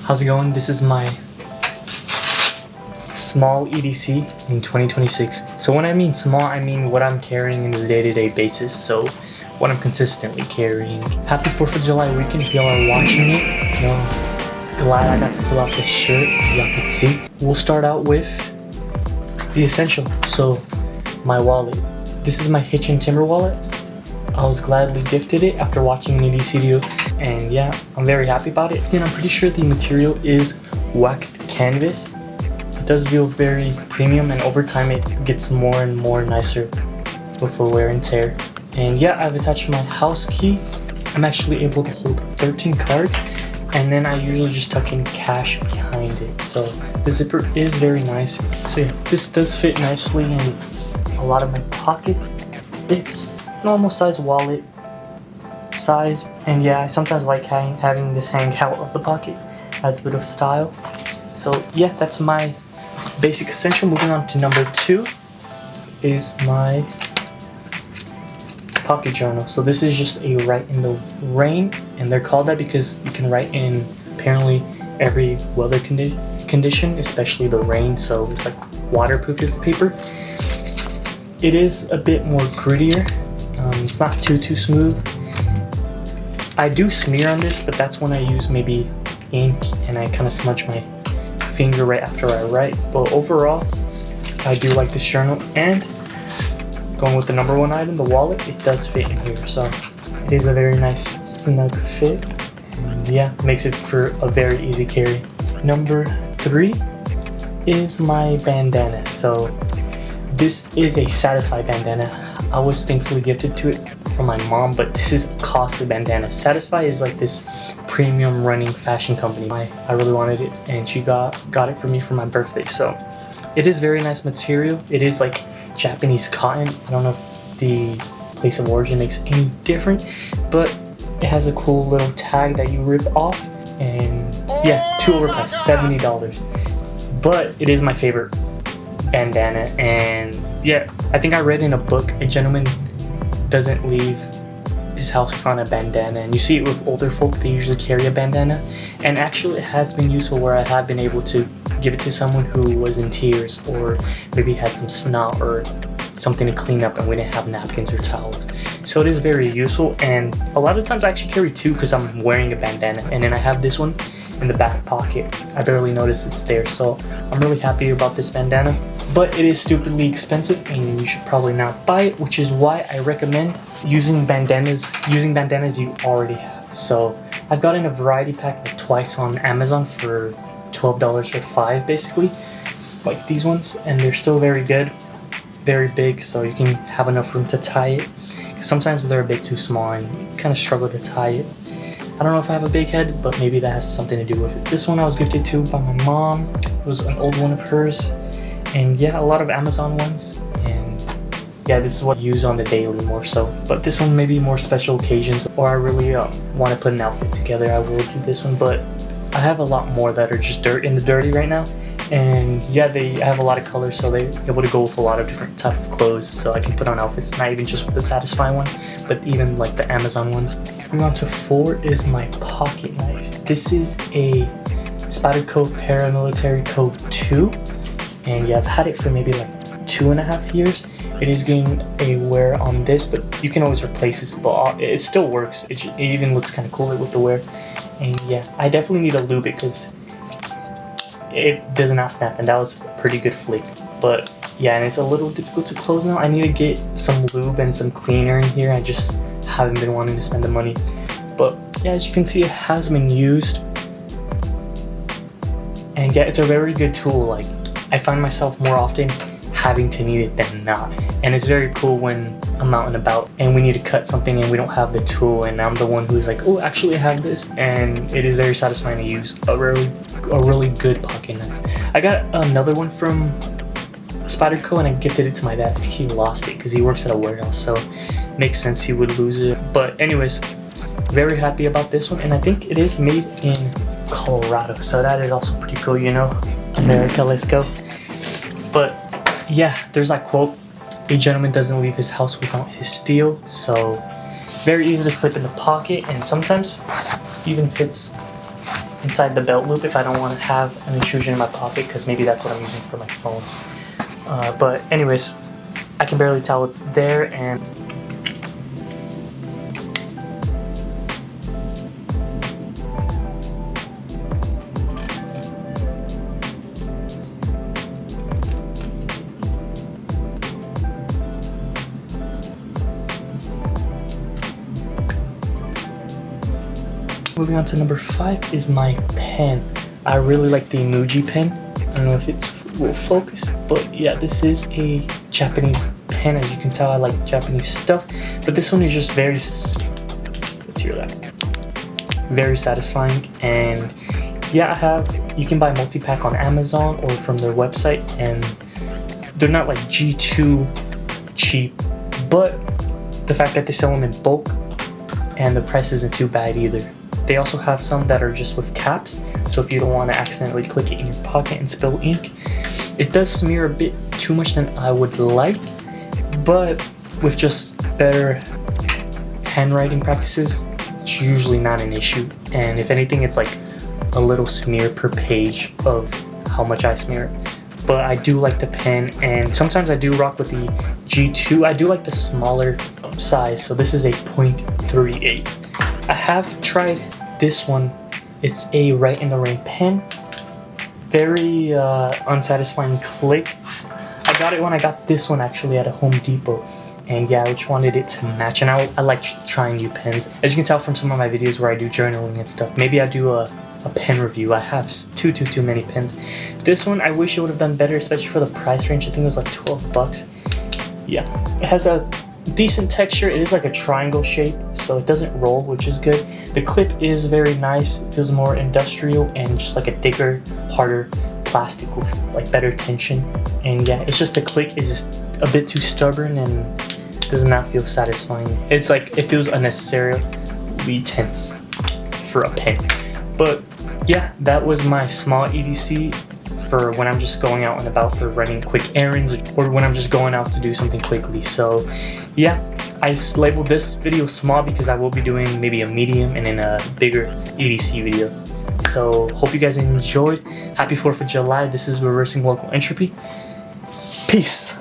How's it going? This is my small EDC in 2026. So when I mean small, I mean what I'm carrying in the day-to-day basis. So what I'm consistently carrying. Happy 4th of July weekend if y'all are watching it. You know, glad I got to pull out this shirt, y'all can see. We'll start out with the essential. So my wallet. This is my Hitch and Timber wallet. I was gladly gifted it after watching an EDC video, and yeah, I'm very happy about it. And I'm pretty sure the material is waxed canvas. It does feel very premium, and over time it gets more and more nicer with the wear and tear. And yeah, I've attached my house key. I'm actually able to hold 13 cards, and then I usually just tuck in cash behind it. So the zipper is very nice. So yeah, this does fit nicely in a lot of my pockets. It's normal size wallet size, and yeah, I sometimes like having this hang out of the pocket. Adds a bit of style. So yeah, that's my basic essential. Moving on to number 2 is my pocket journal. So this is just a write in the rain, and they're called that because you can write in apparently every weather condition, especially the rain. So it's like waterproof is the paper. It is a bit more grittier. It's not too smooth. I do smear on this, but that's when I use maybe ink and I kind of smudge my finger right after I write. But overall, I do like this journal, and going with the number 1 item, the wallet, it does fit in here. So it is a very nice snug fit, and yeah, makes it for a very easy carry. Number 3 is my bandana. So this is a Satisfy bandana. I was thankfully gifted to it from my mom, but this is a costly bandana. Satisfy is like this premium running fashion company. I really wanted it, and she got it for me for my birthday. So it is very nice material. It is like Japanese cotton. I don't know if the place of origin makes any different, but it has a cool little tag that you rip off, and yeah, too overpriced, $70. But it is my favorite bandana, and yeah, I think I read in a book a gentleman doesn't leave his house without a bandana, and you see it with older folk. They usually carry a bandana, and actually it has been useful where I have been able to give it to someone who was in tears, or maybe had some snot or something to clean up and we didn't have napkins or towels. So it is very useful, and a lot of times I actually carry 2 because I'm wearing a bandana, and then I have this one in the back pocket. I barely notice it's there, so I'm really happy about this bandana. But it is stupidly expensive, and you should probably not buy it, which is why I recommend using bandanas you already have. So I've gotten a variety pack like twice on Amazon for $12 for 5 basically, like these ones, and they're still very good, very big, so you can have enough room to tie it. Sometimes they're a bit too small and you kind of struggle to tie it. I don't know if I have a big head, but maybe that has something to do with it. This one I was gifted to by my mom. It was an old one of hers. And yeah, a lot of Amazon ones. And yeah, this is what I use on the daily more so. But this one maybe more special occasions, or I really want to put an outfit together, I will do this one. But I have a lot more that are just in the dirty right now. And yeah, they have a lot of colors, so they're able to go with a lot of different types of clothes. So I can put on outfits, not even just with the Satisfy one, but even like the Amazon ones. Moving on to 4 is my pocket knife. This is a Spyderco Paramilitary Co. 2. And yeah, I've had it for maybe like 2.5 years. It is getting a wear on this, but you can always replace this, but it still works. It even looks kind of cooler with the wear. And yeah, I definitely need to lube it because it does not snap, and that was a pretty good flick. But yeah, and it's a little difficult to close now. I need to get some lube and some cleaner in here. I just haven't been wanting to spend the money. But yeah, as you can see, it has been used, and yeah, it's a very good tool. Like, I find myself more often having to need it than not, and it's very cool when I'm out and about and we need to cut something and we don't have the tool, and I'm the one who's like, oh, actually I have this, and it is very satisfying to use a really good pocket knife. I got another one from Spyderco, and I gifted it to my dad. I think he lost it because he works at a warehouse, so it makes sense he would lose it. But anyways, very happy about this one, and I think it is made in Colorado, so that is also pretty cool, you know, America, let's go. But yeah, there's that quote, a gentleman doesn't leave his house without his steel. So very easy to slip in the pocket, and sometimes even fits inside the belt loop if I don't want to have an intrusion in my pocket, because maybe that's what I'm using for my phone. But anyways, I can barely tell it's there. And moving on to number 5 is my pen. I really like the emoji pen. I don't know if it will focus, but yeah, this is a Japanese pen. As you can tell, I like Japanese stuff, but this one is just very, let's hear that, very satisfying. And yeah, you can buy multi-pack on Amazon or from their website, and they're not like G2 cheap, but the fact that they sell them in bulk and the price isn't too bad either. They also have some that are just with caps, so if you don't want to accidentally click it in your pocket and spill ink. It does smear a bit too much than I would like, but with just better handwriting practices, it's usually not an issue. And if anything, it's like a little smear per page of how much I smear it. But I do like the pen, and sometimes I do rock with the G2. I do like the smaller size, so this is a 0.38. I have tried this one. It's a Write in the Rain pen. Very unsatisfying click. I got it when I got this one actually at a Home Depot, and yeah, I just wanted it to match. And I like trying new pens. As you can tell from some of my videos where I do journaling and stuff, maybe I do a pen review. I have too many pens. This one, I wish it would have done better, especially for the price range. I think it was like 12 bucks. Yeah, it has a decent texture. It is like a triangle shape, so it doesn't roll, which is good. The clip is very nice. It feels more industrial and just like a thicker, harder plastic with like better tension. And yeah, it's just the click is just a bit too stubborn and does not feel satisfying. It's like it feels unnecessarily tense for a pen. But yeah, that was my small EDC for when I'm just going out and about for running quick errands, or when I'm just going out to do something quickly. So yeah, I labeled this video small because I will be doing maybe a medium and then a bigger EDC video. So hope you guys enjoyed. Happy 4th of July. This is Reversing Local Entropy. Peace.